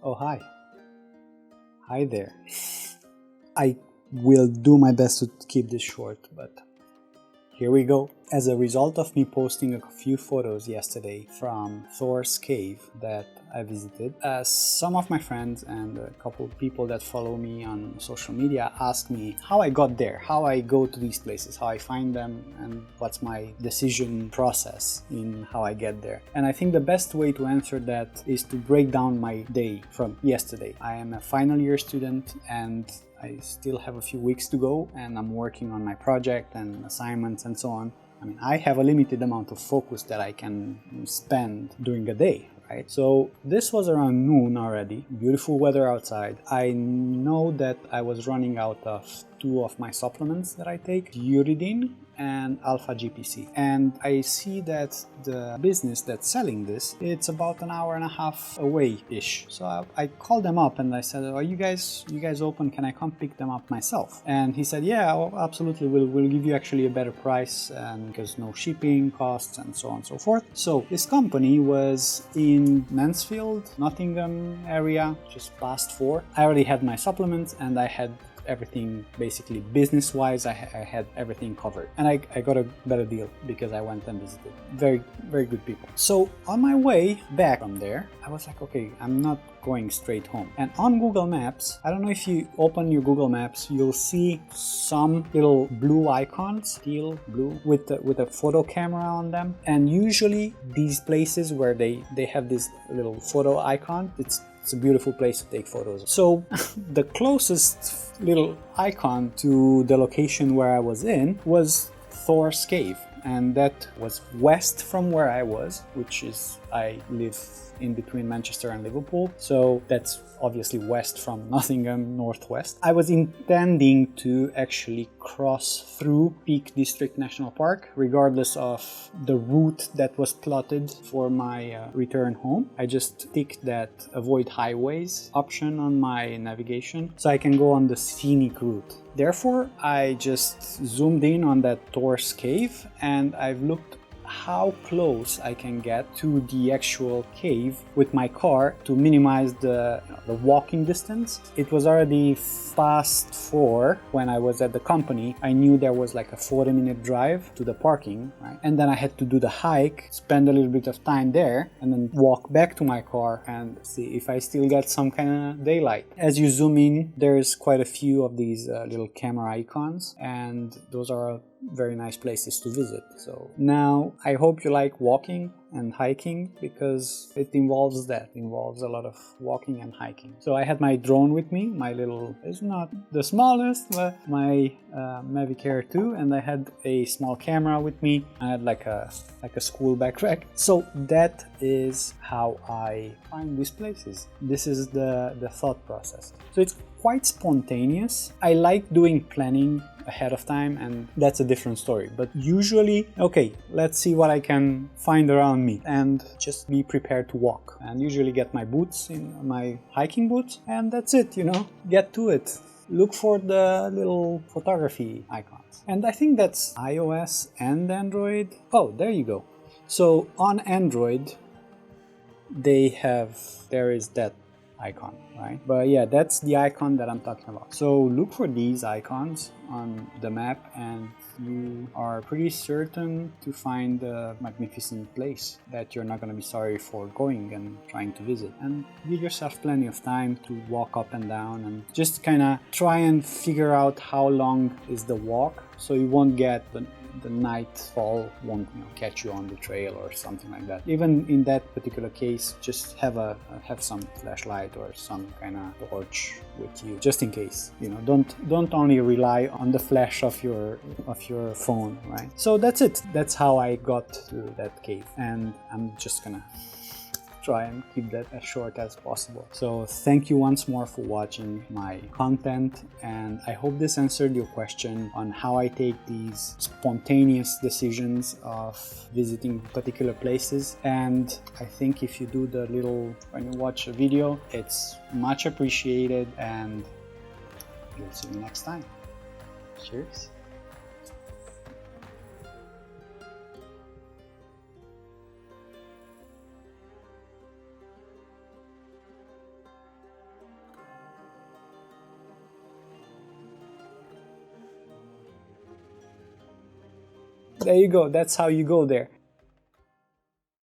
Oh, hi. Hi there. I will do my best to keep this short, but here we go. As a result of me posting a few photos yesterday from Thor's Cave that I visited, some of my friends and a couple of people that follow me on social media asked me how I got there, how I go to these places, how I find them, and what's my decision process in how I get there. And I think the best way to answer that is to break down my day from yesterday. I am a final year student and I still have a few weeks to go, and I'm working on my project and assignments and so on. I mean, I have a limited amount of focus that I can spend during a day, right? So this was around noon already, beautiful weather outside. I know that I was running out of two of my supplements that I take, uridine and alpha GPC, and I see that the business that's selling this, it's about an hour and a half away ish. So I called them up and I said, are you guys open? Can I come pick them up myself? And he said, yeah, absolutely, we'll give you actually a better price, and because no shipping costs and so on and so forth. So this company was in Mansfield, Nottingham area, just past 4. I already had my supplements and I had everything basically business wise. I had everything covered, and I got a better deal because I went and visited. Very, very good people. So on my way back from there, I was like, okay, I'm not going straight home. And on Google Maps, I don't know if you open your Google Maps, you'll see some little blue icons, steel blue, with a photo camera on them. And usually these places where they have this little photo icon, it's a beautiful place to take photos. So the closest little icon to the location where I was in was Thor's Cave, and that was west from where I was, which is, I live in between Manchester and Liverpool, so that's obviously west from Nottingham, northwest. I was intending to actually cross through Peak District National Park, regardless of the route that was plotted for my return home. I just ticked that avoid highways option on my navigation, so I can go on the scenic route. Therefore, I just zoomed in on that Thor's Cave, and I've looked how close I can get to the actual cave with my car to minimize the walking distance. It was already past 4 when I was at the company. I knew there was like a 40-minute drive to the parking, right? And then I had to do the hike, spend a little bit of time there, and then walk back to my car and see if I still get some kind of daylight. As you zoom in, there's quite a few of these little camera icons, and those are very nice places to visit. So now I hope you like walking and hiking, because it involves a lot of walking and hiking. So I had my drone with me, my little, it's not the smallest, but my Mavic Air 2, and I had a small camera with me. I had like a school backpack. So that is how I find these places. This is the thought process. So it's quite spontaneous. I like doing planning ahead of time, and that's a different story. But usually, okay, let's see what I can find around me, and just be prepared to walk. And usually get my boots, in my hiking boots, and that's it, get to it. Look for the little photography icons. And I think that's iOS and Android. Oh, there you go. So on Android, there is that icon, right? But yeah, that's the icon that I'm talking about. So look for these icons on the map, and you are pretty certain to find a magnificent place that you're not going to be sorry for going and trying to visit. And give yourself plenty of time to walk up and down, and just kind of try and figure out how long is the walk, so you won't get the nightfall won't catch you on the trail or something like that. Even in that particular case, just have some flashlight or some kind of torch with you, just in case. Don't only rely on the flash of your phone, right? So that's it. That's how I got to that cave, and I'm just gonna try and keep that as short as possible. So thank you once more for watching my content, and I hope this answered your question on how I take these spontaneous decisions of visiting particular places. And I think if you do when you watch a video, it's much appreciated, and we'll see you next time. Cheers. There you go, that's how you go there.